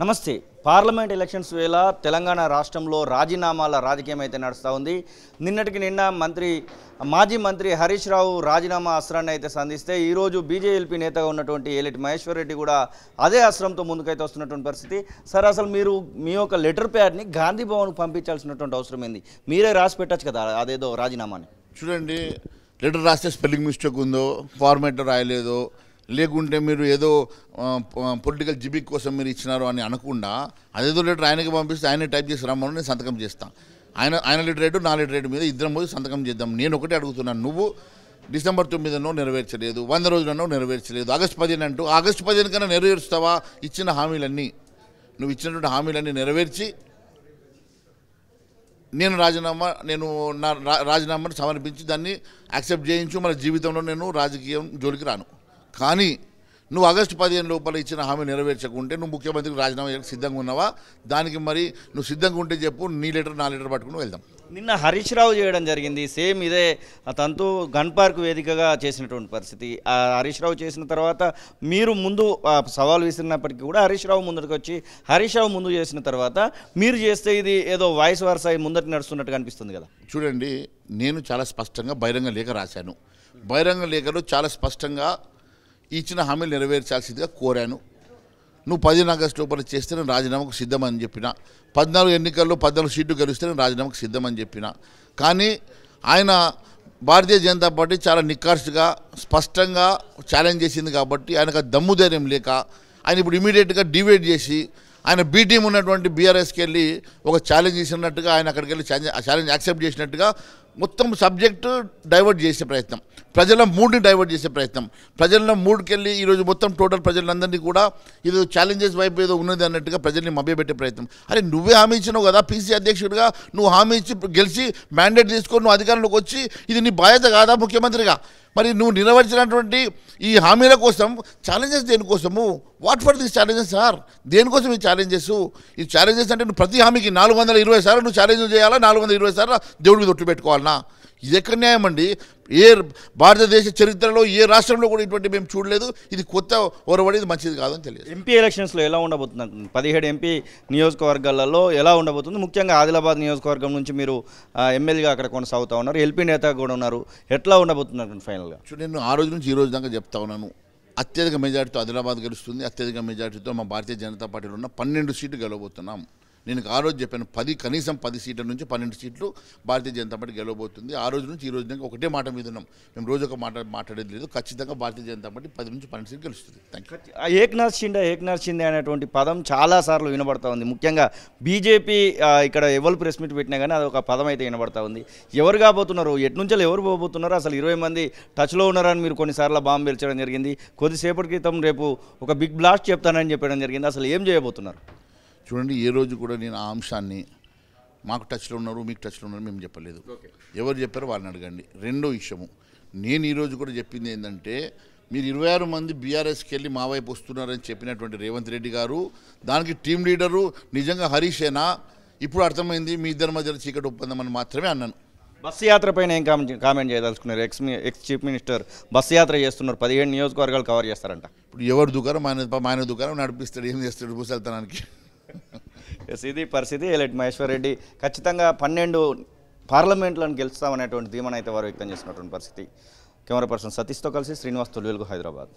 నమస్తే. Parliament elections వేళ తెలంగాణ రాష్ట్రంలో రాజీనామాల రాజకీయం అయితే నడుస్తూ ఉంది. నిన్నటికి నిన్న మాజీ మంత్రి హరీష్ రావు రాజీనామా అస్త్రాన్ని అయితే సంధిస్తే ఈరోజు బీజేపీ నేతగా ఉన్నటువంటి ఏలేటి మహేశ్వర్ రెడ్డి కూడా అదే అస్త్రంతో ముందుకైతే వస్తున్నటువంటి పరిస్థితి. సార్, అసలు మీరు మీ యొక్క లెటర్ ప్యాడ్ని గాంధీ భవన్కు పంపించాల్సినటువంటి అవసరం ఏంది? మీరే రాసి పెట్టచ్చు కదా అదేదో రాజీనామాని. చూడండి, లెటర్ రాస్తే స్పెల్లింగ్ మిస్టేక్ ఉందో, ఫార్మాట్ రాయలేదో, లేకుంటే మీరు ఏదో పొలిటికల్ జిబిక్ కోసం మీరు ఇచ్చినారు అని అనకుండా అదేదో లెటర్ ఆయనకి పంపిస్తే ఆయనే టైప్ చేసి రమ్మని నేను సంతకం చేస్తాను. ఆయన లెటర్ రేటు నా లెటర్ రేటు మీద ఇద్దరం పోయి సంతకం చేద్దాం. నేను ఒకటే అడుగుతున్నాను, నువ్వు డిసెంబర్ 9 నెరవేర్చలేదు, 100 రోజులను నెరవేర్చలేదు, ఆగస్టు 15 అంటూ ఆగస్టు 15 కన్నా నెరవేరుస్తావా? ఇచ్చిన హామీలన్నీ నువ్వు ఇచ్చినటువంటి హామీలన్నీ నెరవేర్చి నేను నా రాజీనామాను సమర్పించి దాన్ని యాక్సెప్ట్ చేయించు. మన జీవితంలో నేను రాజకీయం జోలికి రాను. కానీ నువ్వు ఆగస్టు 15 లోపల ఇచ్చిన హామీ నెరవేర్చకుంటే నువ్వు ముఖ్యమంత్రికి రాజీనామా చేయడానికి సిద్ధంగా ఉన్నావా? దానికి మరి నువ్వు సిద్ధంగా ఉంటే చెప్పు, నీ లెటర్ నా లెటర్ పట్టుకుని వెళ్దాం. నిన్న హరీష్ రావు చేయడం జరిగింది. సేమ్ ఇదే తంతు గన్ పార్క్ వేదికగా చేసినటువంటి పరిస్థితి. హరీష్ రావు చేసిన తర్వాత మీరు ముందు సవాల్ విసిరినప్పటికీ కూడా హరీష్ రావు ముందుకు వచ్చి హరీష్ రావు ముందు చేసిన తర్వాత మీరు చేస్తే ఇది ఏదో వాయిస్ వర్స ముందటి నడుస్తున్నట్టుగా అనిపిస్తుంది కదా. చూడండి, నేను చాలా స్పష్టంగా బహిరంగ లేఖ రాశాను. బహిరంగ లేఖలో చాలా స్పష్టంగా ఇచ్చిన హామీలు నెరవేర్చాల్సిందిగా కోరాను. నువ్వు 15 ఆగస్టు లోపల చేస్తే నేను రాజీనామాకు సిద్ధమని చెప్పిన. 14 ఎన్నికల్లో 14 సీట్లు గెలిస్తే నేను రాజీనామాకు సిద్ధమని చెప్పిన. కానీ ఆయన భారతీయ జనతా పార్టీ చాలా నిక్కార్సుగా స్పష్టంగా ఛాలెంజ్ చేసింది కాబట్టి ఆయనకు దమ్ము ధైర్యం లేక ఆయన ఇప్పుడు ఇమీడియట్గా డివైడ్ చేసి ఆయన బీ టీం ఉన్నటువంటి బీఆర్ఎస్కి వెళ్ళి ఒక ఛాలెంజ్ చేసినట్టుగా ఆయన అక్కడికి వెళ్ళి ఛాలెంజ్ యాక్సెప్ట్ చేసినట్టుగా మొత్తం సబ్జెక్టు డైవర్ట్ చేసే ప్రయత్నం, ప్రజల మూడ్ని డైవర్ట్ చేసే ప్రయత్నం, ప్రజల మూడ్కి వెళ్ళి ఈరోజు మొత్తం టోటల్ ప్రజలందరినీ కూడా ఇది ఛాలెంజెస్ వైపు ఏదో ఉన్నది అన్నట్టుగా ప్రజల్ని మభ్యపెట్టే ప్రయత్నం. అరే, నువ్వే హామీ ఇచ్చినావు కదా, పీసీ అధ్యక్షుడిగా నువ్వు హామీ ఇచ్చి గెలిచి మ్యాండేట్ తీసుకొని నువ్వు అధికారంలోకి వచ్చి ఇది నీ బాధ్యత కాదా ముఖ్యమంత్రిగా? మరి నువ్వు నెరవేర్చినటువంటి ఈ హామీల కోసం ఛాలెంజెస్ దేనికోసము? What for these challenges sir? దేనికోసం ఈ ఛాలెంజెస్? ఈ ఛాలెంజెస్ అంటే నువ్వు ప్రతి హామీకి 420 సార్లు నువ్వు ఛాలెంజ్ చేయాలా, 420 సార్లు దేవుడి మీద ఒట్టు పెట్టుకోవాలన్నా? ఇది ఎక్కడ న్యాయం అండి? భారతదేశ చరిత్రలో ఏ రాష్ట్రంలో కూడా ఇటువంటి మేము చూడలేదు. ఇది కొత్త ఒరవడి, ఇది మంచిది కాదని తెలియదు. ఎంపీ ఎలక్షన్స్లో ఎలా ఉండబోతుంది? 17 ఎంపీ నియోజకవర్గాలలో ఎలా ఉండబోతుంది? ముఖ్యంగా ఆదిలాబాద్ నియోజకవర్గం నుంచి మీరు ఎమ్మెల్యేగా అక్కడ కొనసాగుతూ ఉన్నారు, ఎల్పీ నేత కూడా ఉన్నారు. ఎట్లా ఉండబోతున్నారు ఫైనల్గా? నేను ఆ రోజు నుంచి ఈ రోజు దాకా చెప్తా ఉన్నాను, అత్యధిక మెజార్టీతో ఆదిలాబాద్ గెలుస్తుంది. అత్యధిక మెజార్టీతో మా భారతీయ జనతా పార్టీలో ఉన్న 12 సీట్లు గెలవబోతున్నాం. నేను ఆ రోజు చెప్పాను, కనీసం 10 సీట్ల నుంచి 12 సీట్లు భారతీయ జనతా పార్టీ గెలవబోతుంది. ఆ రోజు నుంచి ఈ రోజు దాకా ఒకటే మాట మీద ఉన్నాం. మేము రోజు ఒక మాట మాట్లాడేది లేదు. ఖచ్చితంగా భారతీయ జనతా పార్టీ 10 నుంచి 12 సీట్లు గెలుస్తుంది. Thank you. ఏక్నాథ్ షిండే అనేటువంటి పదం చాలాసార్లు వినబడతా ఉంది. ముఖ్యంగా బీజేపీ ఇక్కడ ఎవరు ప్రెస్ మీట్ పెట్టినా కానీ అది ఒక పదం అయితే వినబడతా ఉంది. ఎవరు కాబోతున్నారు? ఎట్నుంచి ఎవరు పోబోతున్నారు? అసలు 20 మంది టచ్లో ఉన్నారని మీరు కొన్నిసార్లు బాంబు పేల్చడం జరిగింది. కొద్దిసేపటి క్రితం రేపు ఒక బిగ్ బ్లాస్ట్ చెప్తానని చెప్పడం జరిగింది. అసలు ఏం చేయబోతున్నారు? చూడండి, ఏ రోజు కూడా నేను ఆ అంశాన్ని మాకు టచ్లో ఉన్నారు, మీకు టచ్లో ఉన్నారు మేము చెప్పలేదు. ఎవరు చెప్పారో వాళ్ళని అడగండి. రెండో విషయము, నేను ఈరోజు కూడా చెప్పింది ఏంటంటే, మీరు 26 మంది బీఆర్ఎస్కి వెళ్ళి మా వైపు వస్తున్నారని చెప్పినటువంటి రేవంత్ రెడ్డి గారు, దానికి టీం లీడరు నిజంగా హరీషేనా? ఇప్పుడు అర్థమైంది మీ ఇద్దరి మధ్యలో చీకటి ఒప్పందం అని మాత్రమే అన్నాను. బస్సు యాత్ర పైన ఏం కామెంట్ చేయదలుచుకున్నారు? ఎక్స్ చీఫ్ మినిస్టర్ బస్సు యాత్ర చేస్తున్నారు, 17 నియోజకవర్గాలు కవర్ చేస్తారంట. ఇప్పుడు ఎవరు దుకాణం ఆయన దుకాణం నడిపిస్తాడు, ఏం చేస్తాడు భూసల్తనానికి? ఇది పరిస్థితి. ఏలేటి మహేశ్వర్ రెడ్డి ఖచ్చితంగా 12 పార్లమెంట్లను గెలుస్తామనేటువంటి ధీమాను అయితే వారు వ్యక్తం చేసినటువంటి పరిస్థితి. కెమెరా పర్సన్ సతీష్తో కలిసి శ్రీనివాస్ తొలివేలుగు, హైదరాబాద్.